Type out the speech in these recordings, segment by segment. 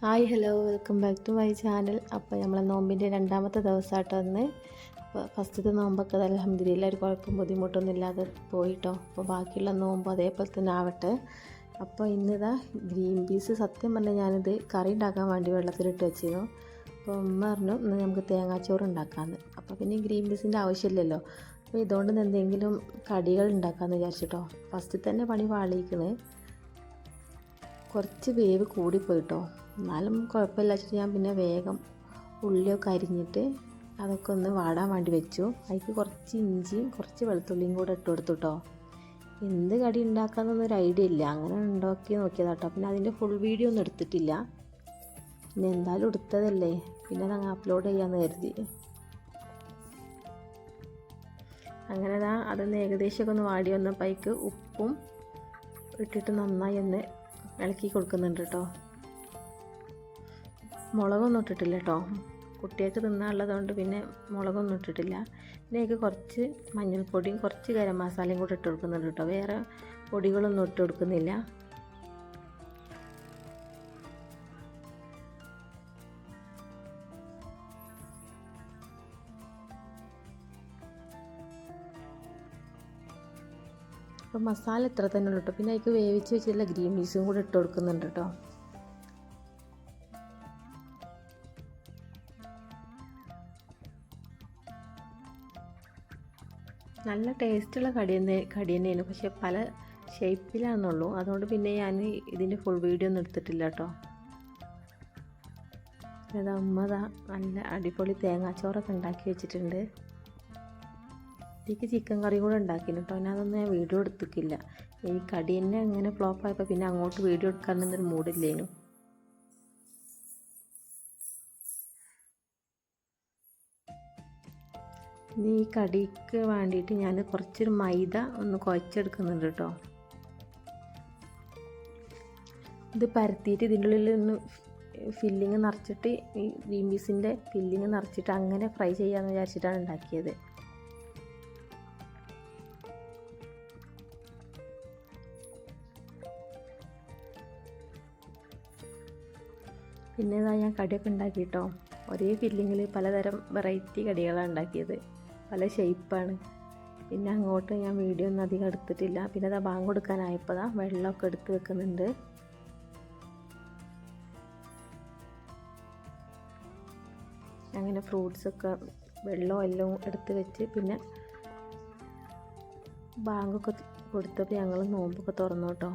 Hi hello welcome back to my channel. അപ്പോൾ നമ്മളെ നോമ്പിൻ്റെ രണ്ടാമത്തെ ദിവസമായിട്ടോ ഇന്ന്. അപ്പോൾ ഫസ്റ്റത്തെ നോമ്പൊക്കെ അൽഹംദുലില്ലാ ഒരു കുഴപ്പം ബുദ്ധിമുട്ടൊന്നും ഇല്ലാതെ പോയിട്ടോ. അപ്പോൾ ബാക്കിയുള്ള നോമ്പ് അതേപോലെ തന്നെ ആവട്ടെ. അപ്പോൾ ഇന്നിതാ ഗ്രീൻ പീസ് സത്യം പറഞ്ഞാൽ ഞാനിത് കറി ഉണ്ടാക്കാൻ വേണ്ടി വെള്ളത്തിലിട്ട് വെച്ചിരുന്നു. അപ്പോൾ ഉമ്മ പറഞ്ഞു ഇന്ന് നമുക്ക് തേങ്ങാച്ചോറ് ഉണ്ടാക്കാമെന്ന്. അപ്പോൾ പിന്നെ ഗ്രീൻ പീസിൻ്റെ ആവശ്യമില്ലല്ലോ. അപ്പോൾ ഇതുകൊണ്ട് എന്തെങ്കിലും കടികൾ ഉണ്ടാക്കാമെന്ന് വിചാരിച്ചിട്ടോ. ഫസ്റ്റ് തന്നെ പണി പാളിയിക്കണ്. കുറച്ച് വേവ് കൂടിപ്പോയിട്ടോ. എന്നാലും കുഴപ്പമില്ല വെച്ചിട്ട് ഞാൻ പിന്നെ വേഗം ഉള്ളിയൊക്കെ അരിഞ്ഞിട്ട് അതൊക്കെ ഒന്ന് വാടാൻ വേണ്ടി വെച്ചു. അതിലേക്ക് കുറച്ച് ഇഞ്ചിയും കുറച്ച് വെളുത്തുള്ളിയും കൂടെ ഇട്ട് കൊടുത്തു കേട്ടോ. എന്ത് കടി ഉണ്ടാക്കാമെന്നൊന്നൊരു ഐഡിയ ഇല്ല, അങ്ങനെ ഉണ്ടാക്കി നോക്കിയതാട്ടോ. പിന്നെ അതിൻ്റെ ഫുൾ വീഡിയോ ഒന്നും എടുത്തിട്ടില്ല. പിന്നെ എന്തായാലും എടുത്തതല്ലേ, പിന്നെ അതങ്ങ് അപ്ലോഡ് ചെയ്യാമെന്ന് കരുതി. അങ്ങനെ അതൊന്ന് ഏകദേശമൊക്കെ ഒന്ന് വാടി വന്നപ്പോൾ അതിലേക്ക് ഉപ്പും ഇട്ടിട്ട് നന്നായി ഒന്ന് ഇളക്കി കൊടുക്കുന്നുണ്ട് കേട്ടോ. മുളകൊന്നും ഇട്ടിട്ടില്ല കേട്ടോ, കുട്ടികൾക്ക് തിന്നാനുള്ളതുകൊണ്ട് പിന്നെ മുളകൊന്നും ഇട്ടിട്ടില്ല. പിന്നെ അതിലേക്ക് കുറച്ച് മഞ്ഞൾപ്പൊടിയും കുറച്ച് ഗരം മസാലയും കൂടെ ഇട്ട് കൊടുക്കുന്നുണ്ട് കേട്ടോ. വേറെ പൊടികളൊന്നും ഇട്ട് കൊടുക്കുന്നില്ല. അപ്പോൾ മസാല ഇത്ര തന്നെ ഉള്ളൂ കേട്ടോ. പിന്നെ അതിലേക്ക് വേവിച്ച് വെച്ചിട്ടുള്ള ഗ്രീൻ പീസും കൂടെ ഇട്ട് കൊടുക്കുന്നുണ്ട് കേട്ടോ. നല്ല ടേസ്റ്റുള്ള കടി തന്നെയാണ്, പക്ഷെ പല ഷേപ്പിലാണെന്നുള്ളൂ. അതുകൊണ്ട് പിന്നെ ഞാൻ ഇതിൻ്റെ ഫുൾ വീഡിയോ ഒന്നും എടുത്തിട്ടില്ല കേട്ടോ. ഉമ്മ നല്ല അടിപൊളി തേങ്ങാച്ചോറൊക്കെ ഉണ്ടാക്കി വെച്ചിട്ടുണ്ട്. ഇതിലേക്ക് ചിക്കൻ കറി കൂടെ ഉണ്ടാക്കിയിരുന്നു കേട്ടോ. അതൊന്നും ഞാൻ വീഡിയോ എടുത്തിട്ടില്ല. ഈ കടി തന്നെ അങ്ങനെ ഫ്ലോപ്പായപ്പോൾ പിന്നെ അങ്ങോട്ട് വീഡിയോ എടുക്കാനൊന്നൊരു മൂഡില്ലേനു. ഇനി ഈ കടിക്ക് വേണ്ടിയിട്ട് ഞാൻ കുറച്ചൊരു മൈദ ഒന്ന് കുഴച്ചെടുക്കുന്നുണ്ട് കേട്ടോ. ഇത് പരത്തിയിട്ട് ഇതിൻ്റെ ഉള്ളിൽ ഒന്ന് ഫില്ലിങ് നിറച്ചിട്ട് ഈ ഗ്രീൻ പീസിൻ്റെ ഫില്ലിങ് നിറച്ചിട്ട് അങ്ങനെ ഫ്രൈ ചെയ്യാമെന്ന് വിചാരിച്ചിട്ടാണ് ഉണ്ടാക്കിയത്. പിന്നെ ഞാൻ കടിയൊക്കെ ഉണ്ടാക്കി കേട്ടോ. ഒരേ ഫില്ലിങ്ങിൽ പലതരം വെറൈറ്റി കടികളാണ് ഉണ്ടാക്കിയത്, പല ഷേപ്പാണ്. പിന്നെ അങ്ങോട്ട് ഞാൻ വീഡിയോ ഒന്നും അധികം എടുത്തിട്ടില്ല. പിന്നെ ബാങ്ക് കൊടുക്കാനായപ്പോൾ വെള്ളമൊക്കെ എടുത്ത് വെക്കുന്നുണ്ട്. അങ്ങനെ ഫ്രൂട്ട്സൊക്കെ വെള്ളവും എല്ലാം എടുത്ത് വെച്ച് പിന്നെ ബാങ്കൊക്കെ കൊടുത്തപ്പോൾ ഞങ്ങൾ നോമ്പൊക്കെ തുറന്നു കേട്ടോ.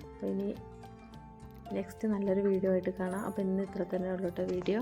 അപ്പോൾ ഇനി നെക്സ്റ്റ് നല്ലൊരു വീഡിയോ ആയിട്ട് കാണാം. അപ്പോൾ ഇന്ന് ഇത്ര തന്നെ ഉള്ളൂ കേട്ടോ വീഡിയോ.